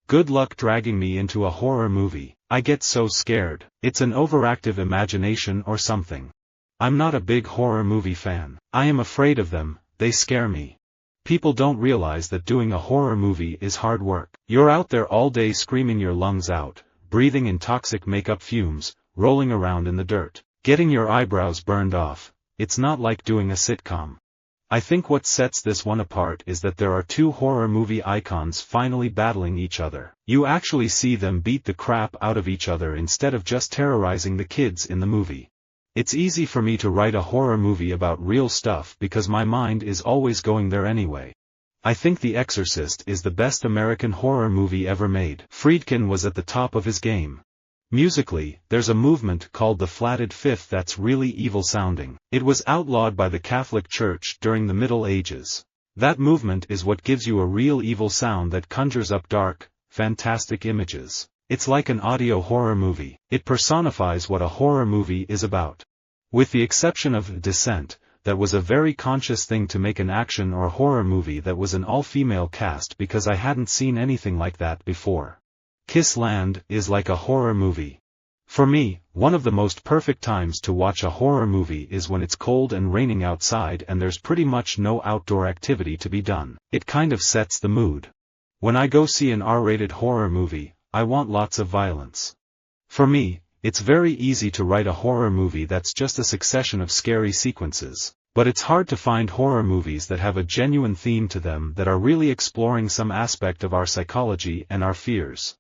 Good luck dragging me into a horror movie. I get so scared. It's an overactive imagination or something. I'm not a big horror movie fan. I am afraid of them, they scare me. People don't realize that doing a horror movie is hard work. You're out there all day screaming your lungs out, breathing in toxic makeup fumes, rolling around in the dirt, getting your eyebrows burned off. It's not like doing a sitcom. I think what sets this one apart is that there are two horror movie icons finally battling each other. You actually see them beat the crap out of each other instead of just terrorizing the kids in the movie. It's easy for me to write a horror movie about real stuff because my mind is always going there anyway. I think The Exorcist is the best American horror movie ever made. Friedkin was at the top of his game. Musically, there's a movement called the flatted fifth that's really evil sounding. It was outlawed by the Catholic Church during the Middle Ages. That movement is what gives you a real evil sound that conjures up dark, fantastic images. It's like an audio horror movie. It personifies what a horror movie is about. With the exception of Descent, that was a very conscious thing to make an action or horror movie that was an all-female cast because I hadn't seen anything like that before. Kiss Land is like a horror movie. For me, one of the most perfect times to watch a horror movie is when it's cold and raining outside and there's pretty much no outdoor activity to be done. It kind of sets the mood. When I go see an R-rated horror movie, I want lots of violence. For me, it's very easy to write a horror movie that's just a succession of scary sequences, but it's hard to find horror movies that have a genuine theme to them that are really exploring some aspect of our psychology and our fears.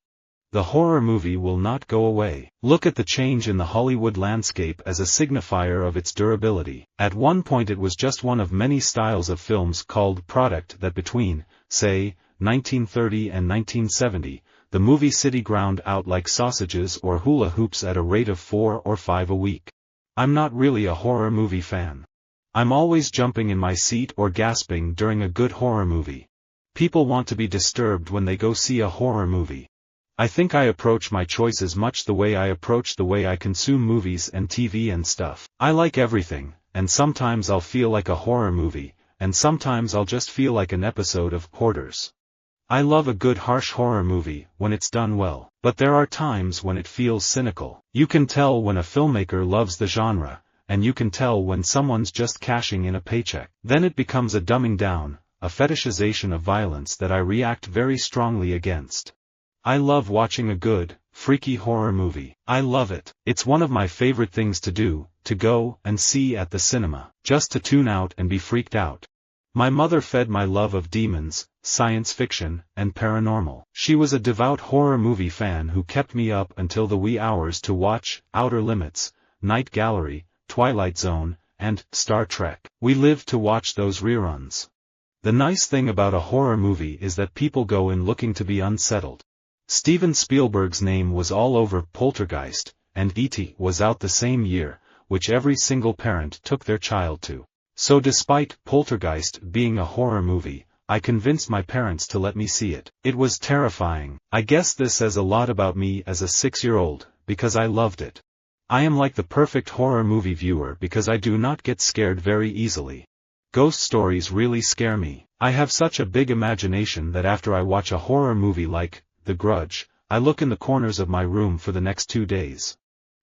The horror movie will not go away. Look at the change in the Hollywood landscape as a signifier of its durability. At one point it was just one of many styles of films called product that between, say, 1930 and 1970, the movie city ground out like sausages or hula hoops at a rate of 4 or 5 a week. I'm not really a horror movie fan. I'm always jumping in my seat or gasping during a good horror movie. People want to be disturbed when they go see a horror movie. I think I approach my choices much the way I approach the way I consume movies and TV and stuff. I like everything, and sometimes I'll feel like a horror movie, and sometimes I'll just feel like an episode of Hoarders. I love a good harsh horror movie when it's done well, but there are times when it feels cynical. You can tell when a filmmaker loves the genre, and you can tell when someone's just cashing in a paycheck. Then it becomes a dumbing down, a fetishization of violence that I react very strongly against. I love watching a good, freaky horror movie. I love it. It's one of my favorite things to do, to go and see at the cinema, just to tune out and be freaked out. My mother fed my love of demons, science fiction, and paranormal. She was a devout horror movie fan who kept me up until the wee hours to watch Outer Limits, Night Gallery, Twilight Zone, and Star Trek. We lived to watch those reruns. The nice thing about a horror movie is that people go in looking to be unsettled. Steven Spielberg's name was all over Poltergeist, and E.T. was out the same year, which every single parent took their child to. So despite Poltergeist being a horror movie, I convinced my parents to let me see it. It was terrifying. I guess this says a lot about me as a 6-year-old, because I loved it. I am like the perfect horror movie viewer because I do not get scared very easily. Ghost stories really scare me. I have such a big imagination that after I watch a horror movie like The Grudge, I look in the corners of my room for the next 2 days.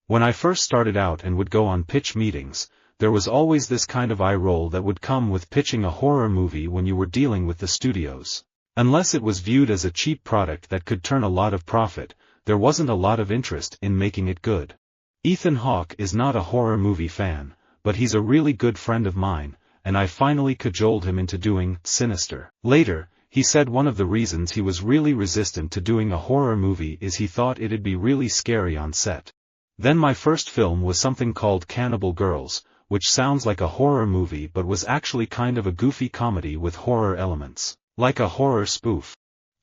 When I first started out and would go on pitch meetings, there was always this kind of eye roll that would come with pitching a horror movie when you were dealing with the studios. Unless it was viewed as a cheap product that could turn a lot of profit, there wasn't a lot of interest in making it good. Ethan Hawke is not a horror movie fan, but he's a really good friend of mine, and I finally cajoled him into doing Sinister. Later, he said one of the reasons he was really resistant to doing a horror movie is he thought it'd be really scary on set. Then my first film was something called Cannibal Girls, which sounds like a horror movie but was actually kind of a goofy comedy with horror elements. Like a horror spoof.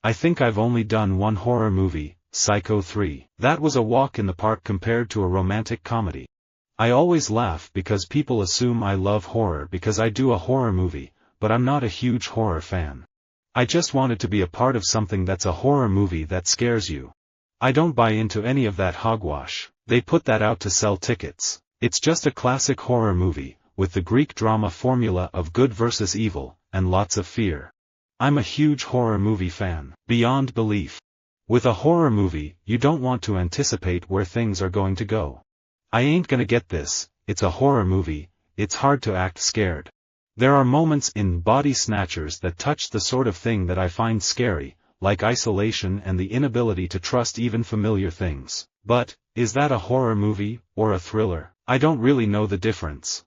I think I've only done one horror movie, Psycho 3. That was a walk in the park compared to a romantic comedy. I always laugh because people assume I love horror because I do a horror movie, but I'm not a huge horror fan. I just wanted to be a part of something that's a horror movie that scares you. I don't buy into any of that hogwash. They put that out to sell tickets. It's just a classic horror movie, with the Greek drama formula of good versus evil, and lots of fear. I'm a huge horror movie fan, beyond belief. With a horror movie, you don't want to anticipate where things are going to go. I ain't gonna get this, it's a horror movie, it's hard to act scared. There are moments in Body Snatchers that touch the sort of thing that I find scary, like isolation and the inability to trust even familiar things. But, is that a horror movie, or a thriller? I don't really know the difference.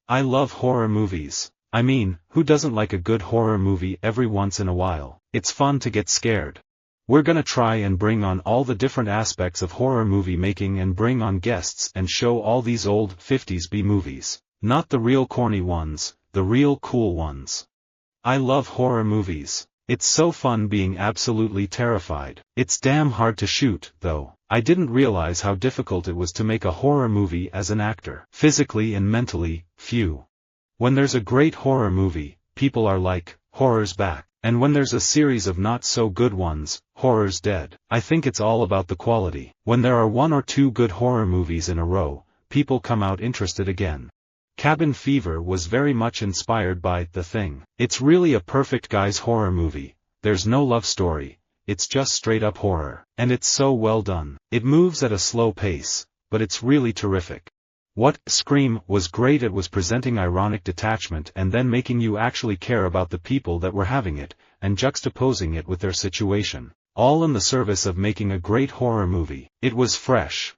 I love horror movies. I mean, who doesn't like a good horror movie every once in a while? It's fun to get scared. We're gonna try and bring on all the different aspects of horror movie making and bring on guests and show all these old 50s B movies. Not the real corny ones, the real cool ones. I love horror movies. It's so fun being absolutely terrified. It's damn hard to shoot, though. I didn't realize how difficult it was to make a horror movie as an actor. Physically and mentally, phew. When there's a great horror movie, people are like, horror's back. And when there's a series of not so good ones, horror's dead. I think it's all about the quality. When there are one or two good horror movies in a row, people come out interested again. Cabin Fever was very much inspired by The Thing. It's really a perfect guy's horror movie. There's no love story, it's just straight up horror. And it's so well done. It moves at a slow pace, but it's really terrific. What Scream was great at was presenting ironic detachment and then making you actually care about the people that were having it, and juxtaposing it with their situation. All in the service of making a great horror movie. It was fresh.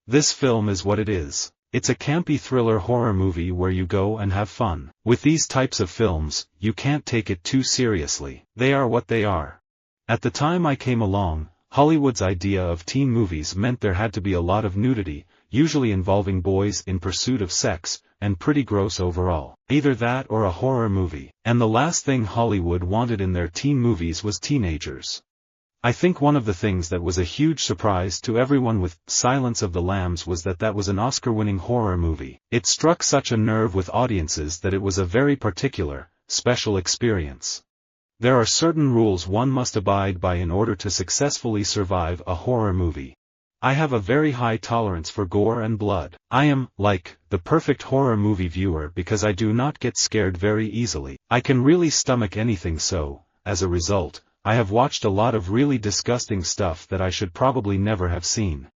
This film is what it is. It's a campy thriller horror movie where you go and have fun. With these types of films, you can't take it too seriously. They are what they are. At the time I came along, Hollywood's idea of teen movies meant there had to be a lot of nudity, usually involving boys in pursuit of sex, and pretty gross overall. Either that or a horror movie. And the last thing Hollywood wanted in their teen movies was teenagers. I think one of the things that was a huge surprise to everyone with Silence of the Lambs was that was an Oscar-winning horror movie. It struck such a nerve with audiences that it was a very particular, special experience. There are certain rules one must abide by in order to successfully survive a horror movie. I have a very high tolerance for gore and blood. I am, like, the perfect horror movie viewer because I do not get scared very easily. I can really stomach anything, so, as a result, I have watched a lot of really disgusting stuff that I should probably never have seen.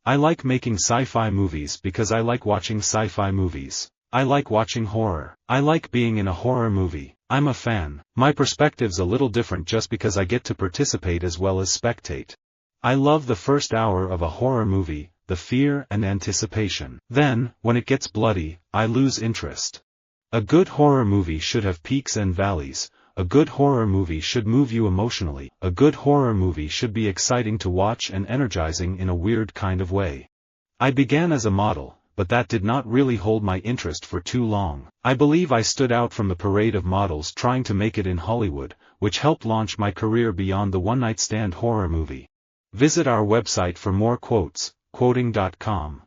I like making sci-fi movies because I like watching sci-fi movies. I like watching horror. I like being in a horror movie. I'm a fan. My perspective's a little different just because I get to participate as well as spectate. I love the first hour of a horror movie, the fear and anticipation. Then, when it gets bloody, I lose interest. A good horror movie should have peaks and valleys. A good horror movie should move you emotionally. A good horror movie should be exciting to watch and energizing in a weird kind of way. I began as a model, but that did not really hold my interest for too long. I believe I stood out from the parade of models trying to make it in Hollywood, which helped launch my career beyond the one-night stand horror movie. Visit our website for more quotes, quoting.com.